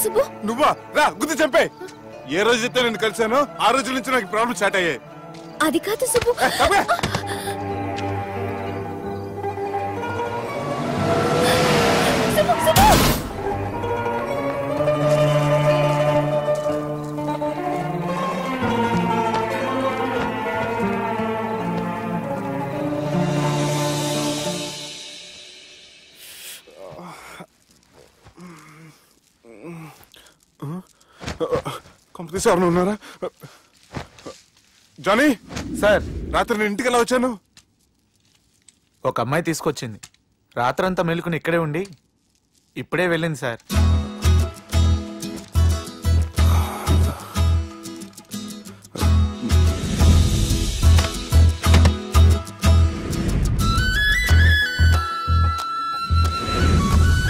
సుబ్బు? నువ్వా? రా గుద్ది చంపే. ఏ రోజైతే నేను కలిసానో ఆ రోజు నుంచి నాకు ప్రాబ్లం స్టార్ట్ అయ్యాయి. అది కాదు సుబ్బు. కంపెనీ సార్ ఉన్నారా? జానీ సార్, రాత్రి నేను ఇంటికి ఎలా వచ్చాను? ఒక అమ్మాయి తీసుకొచ్చింది. రాత్రంతా మెలుకుని ఇక్కడే ఉండి ఇప్పుడే వెళ్ళింది sir.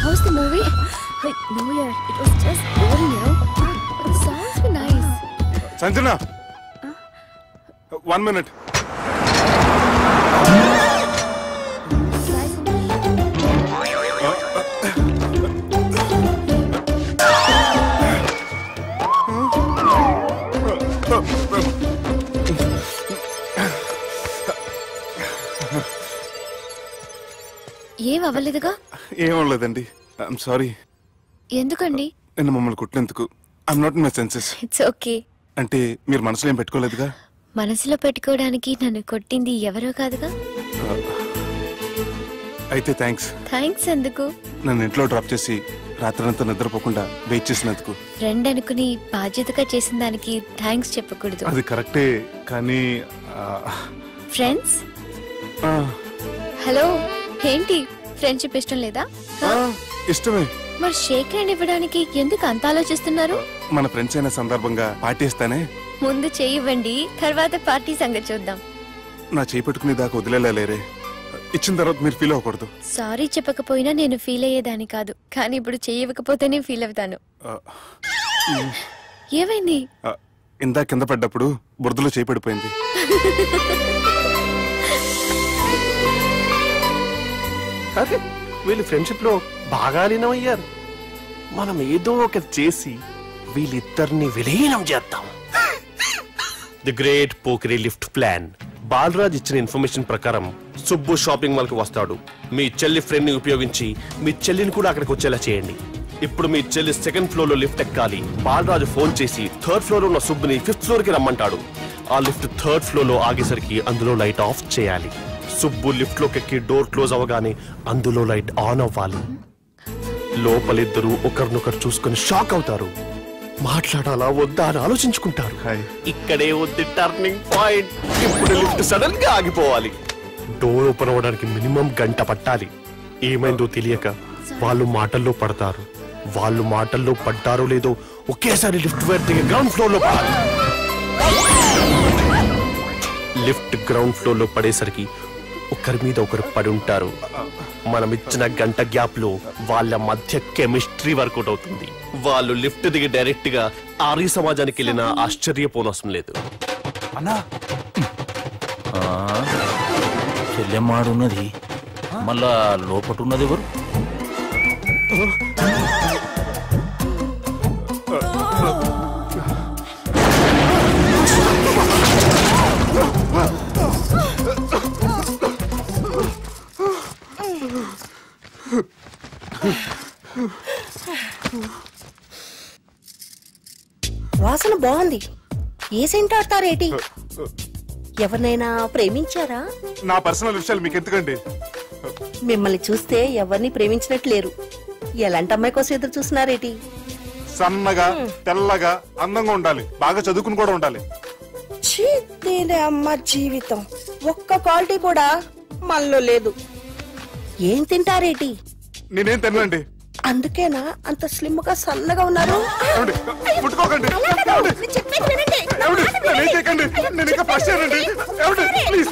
How's the movie? No, yaar. It was just boring, you know. The songs were nice. Sanjana, 1 minute. ఏం అవ్వలేదుగా? ఏం అవ్వలేదండి. I'm sorry. ఎందుకండి? నేను మమ్మల్ని కుట్టినందుకు I'm not in my senses. It's okay. అంటే మీరు మనసులో ఏం పెట్టుకోలేదుగా? మనసులో పెట్టుకోవడానికి నన్ను కొట్టింది ఎవరో కాదుగా. అయితే థ్యాంక్స్. థ్యాంక్స్ ఎందుకు? నన్ను ఇంట్లో డ్రాప్ చేసి రాత్రంతా నిద్రపోకుండా వెయిట్ చేసినందుకు. ఫ్రెండ్ అనుకుని బాధ్యతగా చేసిన దానికి థ్యాంక్స్ చెప్పకూడదు. అది కరెక్టే, కానీ ఫ్రెండ్స్ హలో, ఏంటి ఫ్రెండ్షిప్ ఇష్టం లేదా? ఇష్టమే. మరి షేక్ హ్యాండ్ ఇవ్వడానికి ఎందుకు అంత ఆలోచిస్తున్నారు? మన ఫ్రెండ్స్ అయిన సందర్భంగా పార్టీ ఇస్తానే. ముందు చేయివ్వండి, తర్వాత పార్టీ సంగతి చూద్దాం. నా చేయి పెట్టుకునే దాకా వదిలేలేరే. ఇచ్చిన తర్వాత మీరు ఫీల్ అవ్వకూడదు. సారీ చెప్పకపోయినా నేను ఫీల్ అయ్యేదాన్ని కాదు, కానీ ఇప్పుడు చేయకపోతేనే ఫీల్ అవుతాను. ఏమైంది? ఇందా కింద పడ్డప్పుడు బురదలో చేయి పడిపోయింది. అదే వీళ్ళు ఫ్రెండ్షిప్ లో బాగా లీనమయ్యారు. మనం ఏదో ఒకటి చేసి వీళ్ళిద్దరిని విలీనం చేద్దాం. ది గ్రేట్ పోకరీ లిఫ్ట్ ప్లాన్. బాలరాజ్ ఇచ్చిన ఇన్ఫర్మేషన్ ప్రకారం సుబ్బు షాపింగ్ మాల్ కి వస్తాడు. మీ చెల్లి ఫ్రెండ్ ని ఉపయోగించి మీ చెల్లిని కూడా అక్కడికి వచ్చేలా చేయండి. ఇప్పుడు మీ చెల్లి 2nd ఫ్లోర్ లో లిఫ్ట్ ఎక్కాలి. బాలరాజు ఫోన్ చేసి 3rd ఫ్లోర్ ఉన్న సుబ్బుని 5th ఫ్లోర్ కి రమ్మంటాడు. ఆ లిఫ్ట్ 3rd ఫ్లోర్ లో ఆగేసరికి అందులో లైట్ ఆఫ్ చేయాలి. సుబ్బు లిఫ్ట్ లోకి ఎక్కి డోర్ క్లోజ్ అవగానే అందులో లైట్ ఆన్ అవ్వాలి. లోపలిద్దరూ ఒకరినొకరు చూసుకుని షాక్ అవుతారు. మాట్లాడాలా వద్దా అని ఆలోచించుకుంటారు. ఇక్కడే ఉంది టర్నింగ్ పాయింట్. ఇప్పుడు లిఫ్ట్ సడన్ గా ఆగిపోవాలి. డోర్ ఓపెన్ అవ్వడానికి మినిమం గంట పట్టాలి. ఏమైందో తెలియక వాళ్ళు మాటల్లో పడతారు. వాళ్ళు మాటల్లో పడ్డారో లేదో ఒకేసారి లిఫ్ట్ వైర్ దిగి గ్రౌండ్ ఫ్లోర్ లో పడాలి. లిఫ్ట్ గ్రౌండ్ ఫ్లోర్ లో పడేసరికి ఒకరి మీద ఒకరు పడి ఉంటారు. మనం ఇచ్చిన గంట గ్యాప్ లో వాళ్ళ మధ్య కెమిస్ట్రీ వర్కౌట్ అవుతుంది. వాళ్ళు లిఫ్ట్ దిగి డైరెక్ట్ గా ఆర్య సమాజానికి వెళ్ళిన ఆశ్చర్యపోనవసరం లేదు. అన్నా చెల్లెమ్మాడున్నది, మళ్ళా లోపటున్నది ఎవరు? వాసన బాగుంది. ఏ సెంట్ ఆడతారేటి? ఎవరినైనా ప్రేమించారా? నా పర్సనల్ విషయాలు మీకు ఎందుకండి? మిమ్మల్ని చూస్తే ఎవరిని ప్రేమించినట్లేరు. ఎలాంటి అమ్మాయి కోసం ఎదురు చూస్తున్నారేటి? సన్నగా తెల్లగా అందంగా ఉండాలి, బాగా చదువుకుని కూడా ఉండాలి. అమ్మ జీవితం ఒక్క క్వాలిటీ కూడా మనలో లేదు. ఏం తింటారేటి? నేనేం తినండి. అందుకేనా అంత స్లిమ్ గా సన్నగా ఉన్నారు? ముట్టుకోకండి, నేను ఇంకా ఫస్ట్ ఇయర్ అండి. ప్లీజ్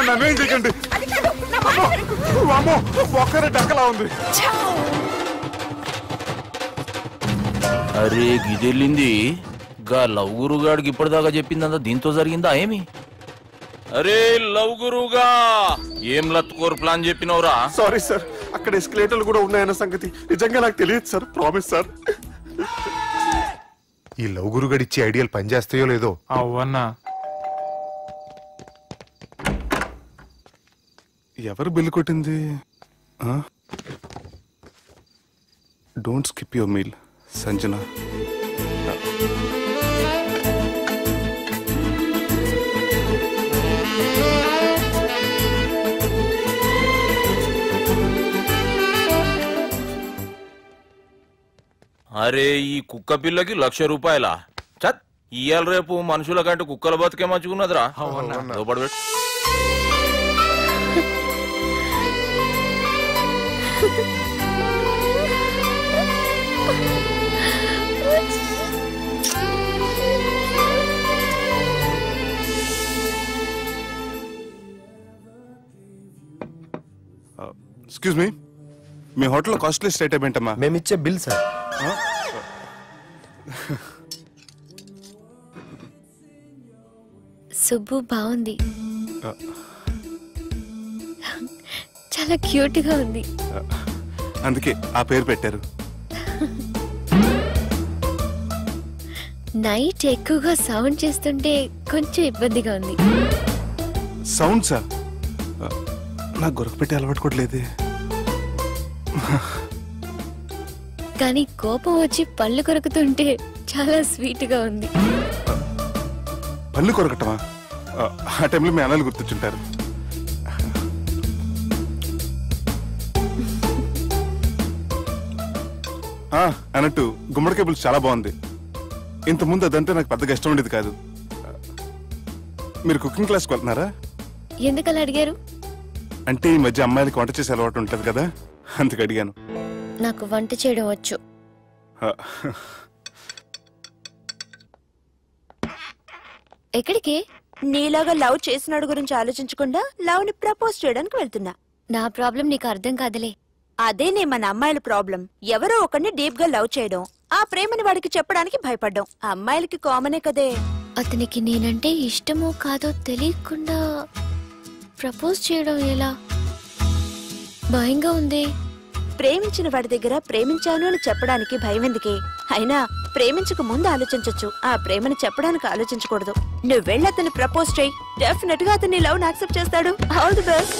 నన్ను ఏం చేయకండి. ఒక్కరే డక్కలా ఉంది. అరే గిదెళ్ళింది. గా లవ్ గురుగాడికి ఇప్పటిదాకా చెప్పిందంతా దీంతో జరిగిందా ఏమి? అరే లవ్ గురుగా, ఏం లత్కోర్ ప్లాన్ చెప్పినవురా? సారీ సార్, అక్కడ ఎస్కలేటర్లు కూడా ఉన్నాయన్న సంగతి నిజంగా నాకు తెలియదు సార్. Promise sir. ఈ లవ్ గురుగాడు ఇచ్చే ఐడియాలు పనిచేస్తాయో లేదో. అవ్వన్నా ఎవరు బిల్లు కొట్టింది? Don't skip your meal Sanjana. అరే ఈ కుక్క పిల్లకి 1,00,000 రూపాయల చత్ ఇయ్యాల రేపు మనుషుల కంటే కుక్కల బతికే మంచుకున్నదిరా. లోపడి పెట్టు. ఎక్స్క్యూజ్ మీ, మీ హోటల్లో కాస్ట్లీ స్టేట్ ఏంటమ్మా? మేమిచ్చే బిల్ సార్. సుబ్బు బాగుంది, చాలా క్యూట్ గా ఉంది. అందుకే ఆ పేరు పెట్టారు. నైట్ ఎక్కువగా సౌండ్ చేస్తుంటే కొంచెం ఇబ్బందిగా ఉంది. సౌండ్సా? నాకు గొరక పెట్టి అలవాటు కూడా లేదే. కానీ కోపం వచ్చి పళ్ళు కొరుకుతుంటే చాలా స్వీట్ గా ఉంది. పళ్ళు కొరకటమా? ఆ టైంలో మీ అన్నలు గుర్తొచ్చుంటారు. అన్నట్టు గుమ్మడికాయ పులుసు చాలా బాగుంది. ఇంతకుముందు అదంటే నాకు పెద్దగా ఇష్టం ఉండేది కాదు. మీరు కుకింగ్ క్లాస్కి వెళ్తున్నారా? ఎందుకలా అడిగారు? అంటే ఈ మధ్య అమ్మాయిలకి వంట చేసే అలవాటు ఉంటుంది కదా, అందుకు అడిగాను. నాకు వంట చేయడం వచ్చు. ఎక్కడికి? నీలాగా లవ్ చేసినాడు గురించి ఆలోచించకుండా లవ్ ని ప్రపోజ్ చేయడానికి వెళ్తున్నా. నా ప్రాబ్లం నీకు అర్థం కాదులే. అదేనే మన అమ్మాయిల ప్రాబ్లం. ఎవరో ఒకరిని డీప్ గా లవ్ చేయడం, ఆ ప్రేమని వాడికి చెప్పడానికి భయపడ్డం అమ్మాయిలకి కామనే కదే. అతనికి నేనంటే ఇష్టమో కాదో తెలియకుండా ప్రపోజ్ చేయడం ఎలా? భయంగా ఉంది. ప్రేమించిన వాడి దగ్గర ప్రేమించాను అని చెప్పడానికి భయం ఎందుకే? అయినా ప్రేమించక ముందు ఆలోచించొచ్చు, ఆ ప్రేమని చెప్పడానికి ఆలోచించకూడదు. నువ్వు వెళ్ళి అతన్ని ప్రపోజ్ చేయి, డెఫినెట్ గా అతన్ని లవ్ యాక్సెప్ట్ చేస్తాడు. All the best.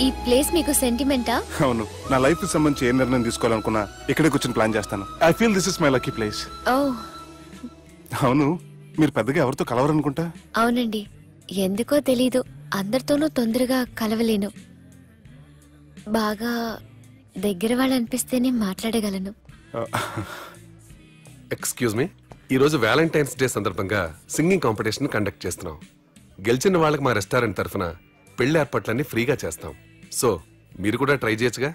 ఈ ప్లేస్ మీకు సెంటిమెంటా? అవును, నా లైఫ్ కి సంబంధించి ఏ నిర్ణయం తీసుకోవాలనుకున్నా ఇక్కడే కూర్చొని ప్లాన్ చేస్తాను. I feel this is my lucky place. ఓ అవును, మీరు పెద్దగా ఎవరితో కలవరనుకుంటా? అవునండి, ఎందుకో తెలీదు, అందరితోనూ తొందరగా కలవలేను. బాగా దగ్గర వాళ్ళు అనిపిస్తేనే మాట్లాడగలను. ఎక్స్క్యూజ్ మీ, ఈరోజు వ్యాలంటైన్స్ డే సందర్భంగా సింగింగ్ కాంపిటీషన్ కండక్ట్ చేస్తున్నాం. గెలిచిన వాళ్ళకి మా రెస్టారెంట్ తరఫున పెళ్లి ఏర్పాట్లన్నీ ఫ్రీగా చేస్తాం. సో మీరు కూడా ట్రై చేయొచ్చుగా.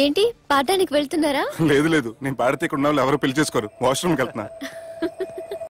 ఏంటి, పాడడానికి వెళ్తున్నారా? లేదు లేదు, నేను పాడితే ఇక్కడ ఉన్న వాళ్ళు ఎవరు పెళ్లి చేసుకోరు. వాష్రూమ్కి వెళ్తున్నా.